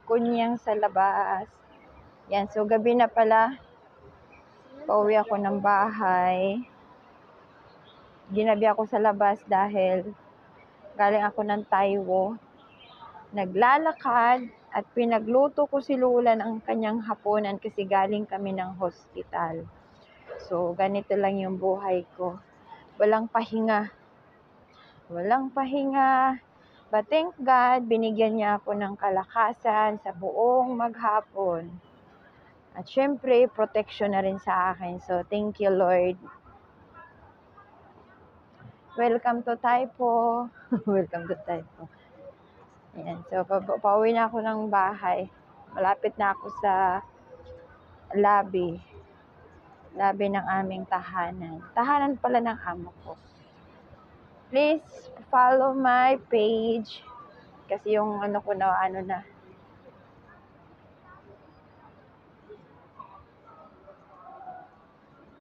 kunyang sa labas. Yan, so gabi na pala. Pauwi ako ng bahay. Ginabi ako sa labas dahil galing ako ng Taiwo. Naglalakad at pinagluto ko si Lula ng kanyang hapunan kasi galing kami ng hospital. So, ganito lang yung buhay ko. Walang pahinga. Walang pahinga. But thank God, binigyan niya ako ng kalakasan sa buong maghapon. At syempre, protection na rin sa akin. So, thank you, Lord. Welcome to Taipo. Welcome to Taipo. Ayan. So, pauwi na ako ng bahay. Malapit na ako sa lobby ng aming tahanan. Tahanan pala ng amo ko. Please follow my page kasi yung ano ko na